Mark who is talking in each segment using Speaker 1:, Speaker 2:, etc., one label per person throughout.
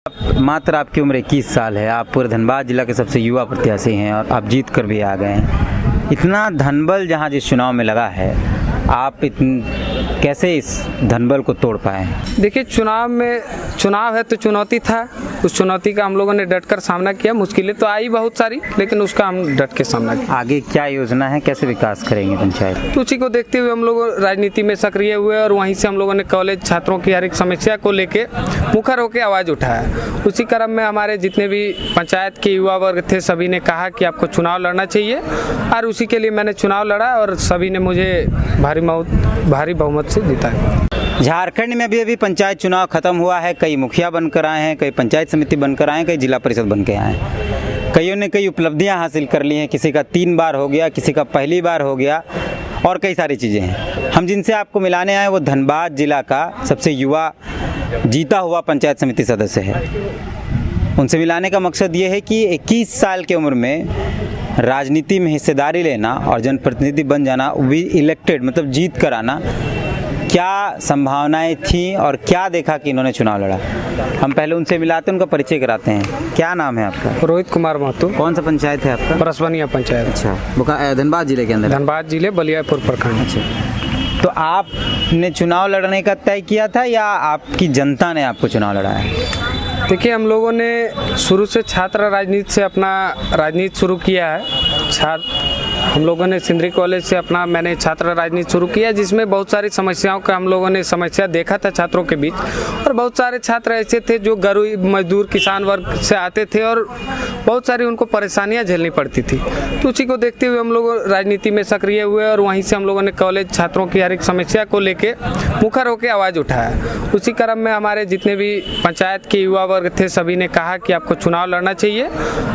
Speaker 1: मात्र आपकी उम्र 21 साल है। आप पूरे धनबाद जिला के सबसे युवा प्रत्याशी हैं और आप जीत कर भी आ गए हैं। इतना धनबल जहां जिस चुनाव में लगा है, आप कैसे इस धनबल को तोड़ पाए?
Speaker 2: देखिए, चुनाव है तो चुनौती था। उस चुनौती का हम लोगों ने डट कर सामना किया। मुश्किलें तो आई बहुत सारी, लेकिन उसका हम डट के सामना किया।
Speaker 1: आगे क्या योजना है, कैसे विकास करेंगे पंचायत?
Speaker 2: तो उसी को देखते हुए हम लोग राजनीति में सक्रिय हुए और वहीं से हम लोगों ने कॉलेज छात्रों की हर एक समस्या को लेके मुखर होकर आवाज़ उठाया। उसी क्रम में हमारे जितने भी पंचायत के युवा वर्ग थे, सभी ने कहा कि आपको चुनाव लड़ना चाहिए और उसी के लिए मैंने चुनाव लड़ा और सभी ने मुझे भारी बहुमत से जिताया।
Speaker 1: झारखंड में अभी पंचायत चुनाव खत्म हुआ है। कई मुखिया बनकर आए हैं, कई पंचायत समिति बनकर आए हैं, कई जिला परिषद बन के आए हैं। कईयों ने कई उपलब्धियां हासिल कर ली हैं। किसी का 3 बार हो गया, किसी का पहली बार हो गया और कई सारी चीज़ें हैं। हम जिनसे आपको मिलाने आए वो धनबाद जिला का सबसे युवा जीता हुआ पंचायत समिति सदस्य है। उनसे मिलाने का मकसद ये है कि 21 साल की उम्र में राजनीति में हिस्सेदारी लेना और जनप्रतिनिधि बन जाना, भी इलेक्टेड मतलब जीत कर आना, क्या संभावनाएं थी और क्या देखा कि इन्होंने चुनाव लड़ा। हम पहले उनसे मिलाते हैं, उनका परिचय कराते हैं। क्या नाम है आपका?
Speaker 2: रोहित कुमार महतो।
Speaker 1: कौन सा पंचायत है आपका?
Speaker 2: परसवनिया पंचायत।
Speaker 1: अच्छा, धनबाद जिले के अंदर?
Speaker 2: धनबाद जिले, बलियापुर प्रखंड।
Speaker 1: अच्छा, तो आपने चुनाव लड़ने का तय किया था या आपकी जनता ने आपको चुनाव लड़ाया?
Speaker 2: देखिए, हम लोगों ने शुरू से छात्र राजनीति से अपना राजनीति शुरू किया है। हम लोगों ने सिंदरी कॉलेज से मैंने छात्र राजनीति शुरू किया, जिसमें बहुत सारी समस्याओं का हम लोगों ने समस्या देखा था छात्रों के बीच। और बहुत सारे छात्र ऐसे थे जो गरीब मजदूर किसान वर्ग से आते थे और बहुत सारी उनको परेशानियां झेलनी पड़ती थी। तो उसी को देखते हुए हम लोग राजनीति में सक्रिय हुए और वहीं से हम लोगों ने कॉलेज छात्रों की हर एक समस्या को लेके मुखर होकर आवाज़ उठाया। उसी क्रम में हमारे जितने भी पंचायत के युवा वर्ग थे, सभी ने कहा कि आपको चुनाव लड़ना चाहिए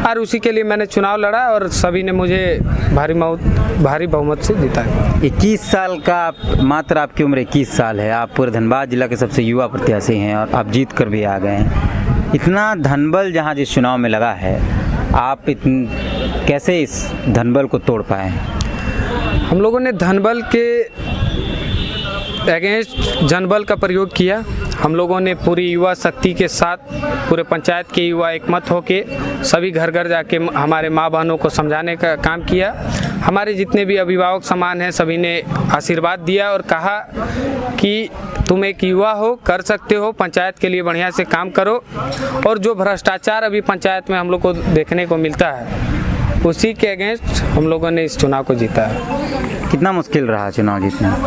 Speaker 2: और उसी के लिए मैंने चुनाव लड़ा और सभी ने मुझे भारी बहुमत से जिताया।
Speaker 1: 21 साल का, मात्र आपकी उम्र 21 साल है। आप पूरे धनबाद जिला के सबसे युवा प्रत्याशी हैं और आप जीत कर भी आ गए हैं। इतना धनबल जहां जिस चुनाव में लगा है, आप कैसे इस धनबल को तोड़ पाए?
Speaker 2: हम लोगों ने धनबल के अगेंस्ट जनबल का प्रयोग किया। हम लोगों ने पूरी युवा शक्ति के साथ पूरे पंचायत के युवा एकमत होके सभी घर घर जाके हमारे माँ बहनों को समझाने का काम किया। हमारे जितने भी अभिभावक समान हैं, सभी ने आशीर्वाद दिया और कहा कि तुम एक युवा हो, कर सकते हो, पंचायत के लिए बढ़िया से काम करो। और जो भ्रष्टाचार अभी पंचायत में हम लोग को देखने को मिलता है, उसी के अगेंस्ट हम लोगों ने इस चुनाव को जीता है।
Speaker 1: कितना मुश्किल रहा चुनाव जीतना?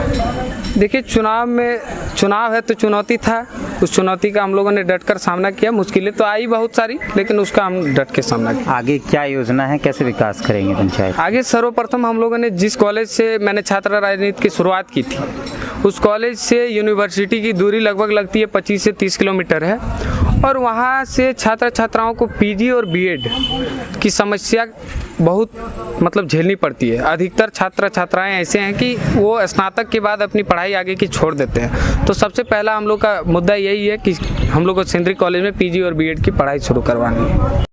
Speaker 2: देखिए, चुनाव है तो चुनौती था। उस चुनौती का हम लोगों ने डट कर सामना किया। मुश्किलें तो आई बहुत सारी, लेकिन उसका हम डट के सामना किया।
Speaker 1: आगे क्या योजना है, कैसे विकास करेंगे पंचायत?
Speaker 2: आगे सर्वप्रथम हम लोगों ने जिस कॉलेज से मैंने छात्र राजनीति की शुरुआत की थी, उस कॉलेज से यूनिवर्सिटी की दूरी लगभग लगती है 25 से 30 किलोमीटर है। और वहाँ से छात्र छात्राओं को पीजी और बीएड की समस्या बहुत झेलनी पड़ती है। अधिकतर छात्र छात्राएं ऐसे हैं कि वो स्नातक के बाद अपनी पढ़ाई आगे की छोड़ देते हैं। तो सबसे पहला हम लोग का मुद्दा यही है कि हम लोग को सिंदरी कॉलेज में पीजी और बीएड की पढ़ाई शुरू करवानी है।